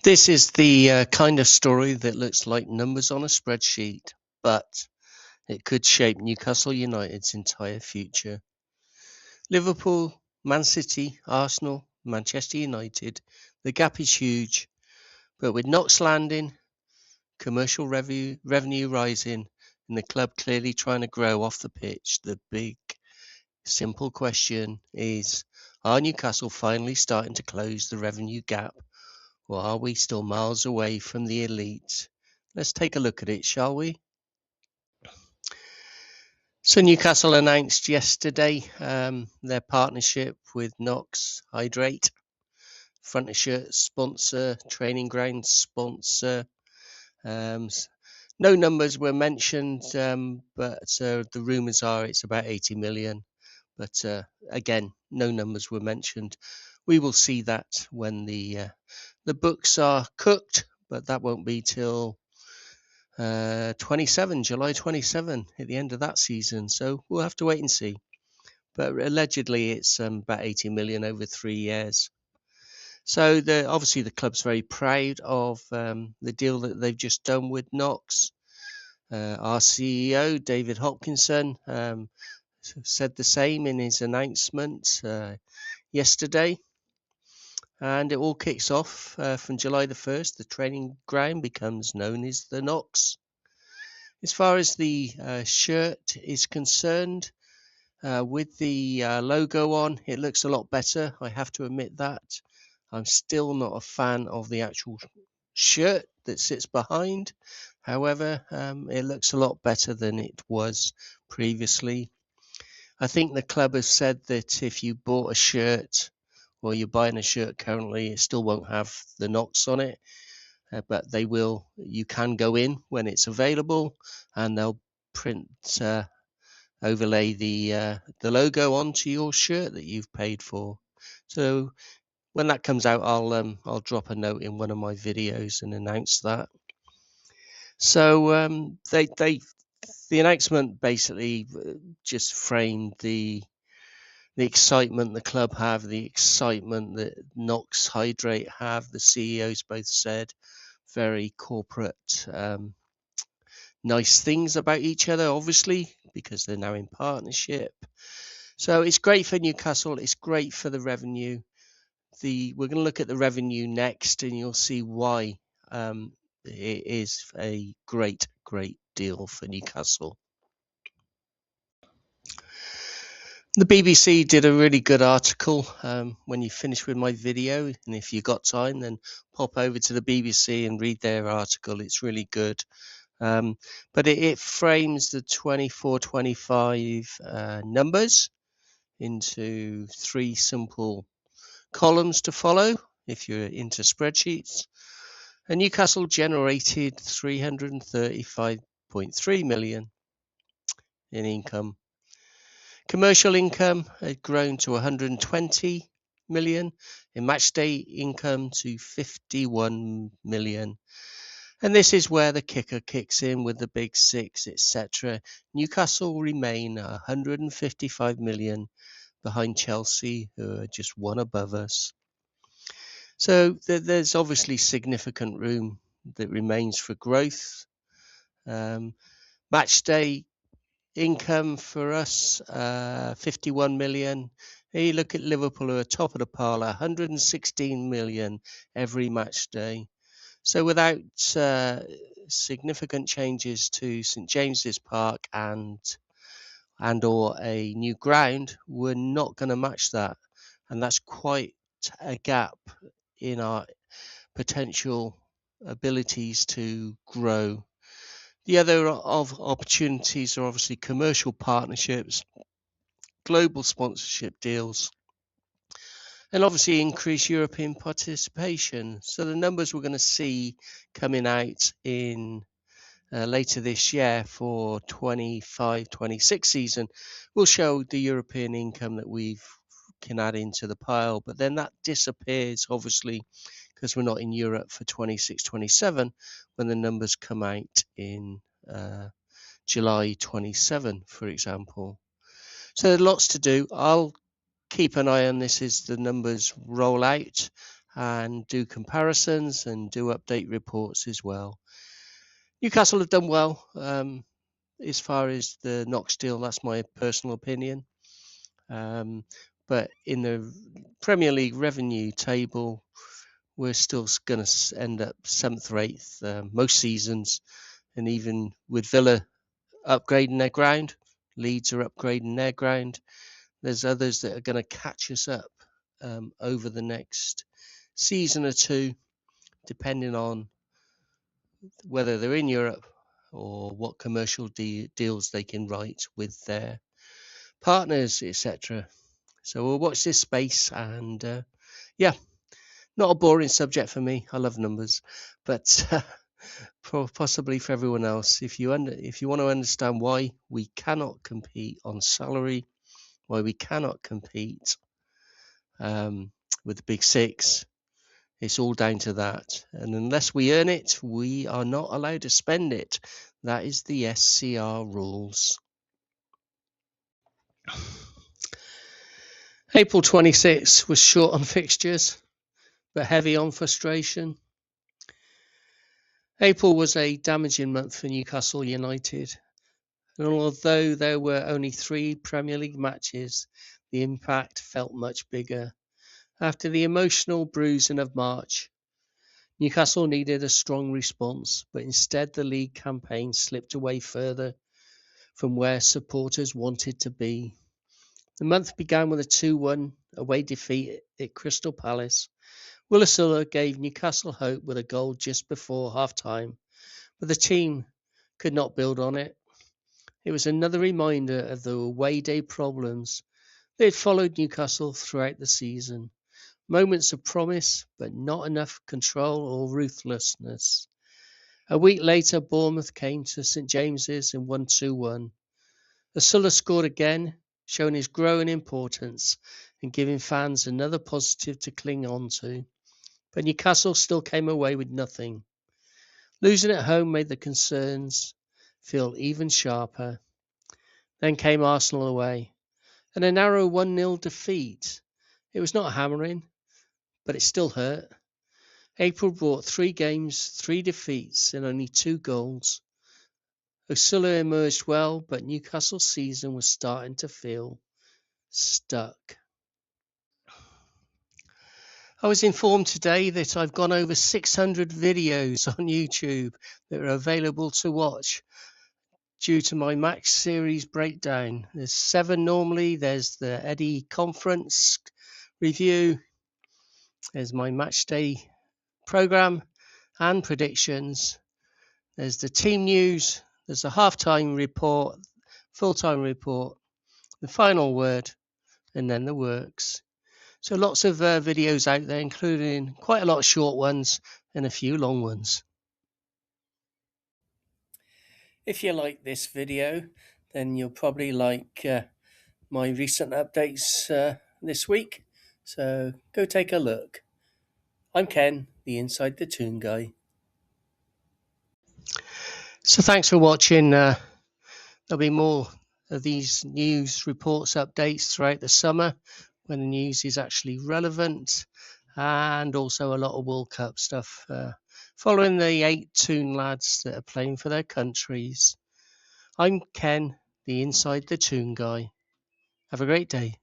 This is the kind of story that looks like numbers on a spreadsheet, but it could shape Newcastle United's entire future. Liverpool, Man City, Arsenal, Manchester United, the gap is huge, but with KNOX landing, commercial revenue rising, and the club clearly trying to grow off the pitch, the big, simple question is, are Newcastle finally starting to close the revenue gap? Or are we still miles away from the elite? Let's take a look at it, shall we? So Newcastle announced yesterday their partnership with KNOX Hydrate, front of shirt sponsor, training ground sponsor. No numbers were mentioned, but the rumours are it's about 80 million. But again, no numbers were mentioned. We will see that when the books are cooked, but that won't be till July 27 at the end of that season. So we'll have to wait and see. But allegedly, it's about 80 million over 3 years. So obviously the club's very proud of the deal that they've just done with KNOX. Our CEO, David Hopkinson, said the same in his announcement yesterday. And it all kicks off from July the 1st. The training ground becomes known as the KNOX. As far as the shirt is concerned, with the logo on, it looks a lot better. I have to admit that. I'm still not a fan of the actual shirt that sits behind. However, it looks a lot better than it was previously. I think the club has said that if you bought a shirt or you're buying a shirt currently, it still won't have the KNOX on it. But they will. You can go in when it's available, and they'll overlay the logo onto your shirt that you've paid for. So when that comes out, I'll drop a note in one of my videos and announce that. So the announcement basically just framed the excitement the club have, the excitement that KNOX Hydrate have. The CEOs both said very corporate, nice things about each other, obviously, because they're now in partnership. So it's great for Newcastle. It's great for the revenue. We're going to look at the revenue next, and you'll see why it is a great deal for Newcastle. The BBC did a really good article when you finish with my video, and if you got time, then pop over to the BBC and read their article. It's really good. But it frames the 24-25 numbers into 3 simple columns to follow if you're into spreadsheets. And Newcastle generated 335.3 million in income. Commercial income had grown to 120 million, in matchday income to 51 million. And this is where the kicker kicks in with the big 6, etc. Newcastle remain 155 million behind Chelsea, who are just 1 above us. So there's obviously significant room that remains for growth. Matchday income for us, 51 million. You look at Liverpool, who are top of the pile, 116 million every match day. So without significant changes to St James's Park and or a new ground, we're not going to match that. And that's quite a gap in our potential abilities to grow. The other of opportunities are obviously commercial partnerships, global sponsorship deals, and obviously increase European participation. So the numbers we're going to see coming out in later this year for 25-26 season will show the European income that we can add into the pile, but then that disappears obviously because we're not in Europe for 26-27 when the numbers come out in July 27, for example. So there's lots to do. I'll keep an eye on this as the numbers roll out, and do comparisons and do update reports as well. Newcastle have done well as far as the KNOX deal. That's my personal opinion. But in the Premier League revenue table, we're still going to end up 7th or 8th most seasons. And even with Villa upgrading their ground, Leeds are upgrading their ground, there's others that are going to catch us up over the next season or two, depending on whether they're in Europe or what commercial deals they can write with their partners, etc. So we'll watch this space, and yeah, not a boring subject for me. I love numbers, but possibly for everyone else, if you want to understand why we cannot compete on salary, why we cannot compete with the big six, it's all down to that. And unless we earn it, we are not allowed to spend it. That is the SCR rules. April 26 was short on fixtures, but heavy on frustration. April was a damaging month for Newcastle United. And although there were only 3 Premier League matches, the impact felt much bigger. After the emotional bruising of March, Newcastle needed a strong response, but instead the league campaign slipped away further from where supporters wanted to be. The month began with a 2-1 away defeat at Crystal Palace. Willisula gave Newcastle hope with a goal just before half-time, but the team could not build on it. It was another reminder of the away day problems that had followed Newcastle throughout the season. Moments of promise, but not enough control or ruthlessness. A week later, Bournemouth came to St James's and won 2-1. Sulla scored again, showing his growing importance and giving fans another positive to cling on to. But Newcastle still came away with nothing. Losing at home made the concerns feel even sharper. Then came Arsenal away, and a narrow 1-0 defeat. It was not hammering, but it still hurt. April brought 3 games, 3 defeats, and only 2 goals. Sulla emerged well, but Newcastle's season was starting to feel stuck. I was informed today that I've gone over 600 videos on YouTube that are available to watch due to my match series breakdown. There's 7 normally. There's the Eddie conference review. There's my match day program and predictions. There's the team news. There's a halftime report, full-time report, the final word, and then the works. So lots of videos out there, including quite a lot of short ones and a few long ones. If you like this video, then you'll probably like my recent updates this week. So go take a look. I'm Ken, the Inside the Toon guy. So thanks for watching. There'll be more of these news reports, updates throughout the summer when the news is actually relevant, and also a lot of World Cup stuff following the 8 Toon lads that are playing for their countries. I'm Ken, the Inside the Toon guy. Have a great day.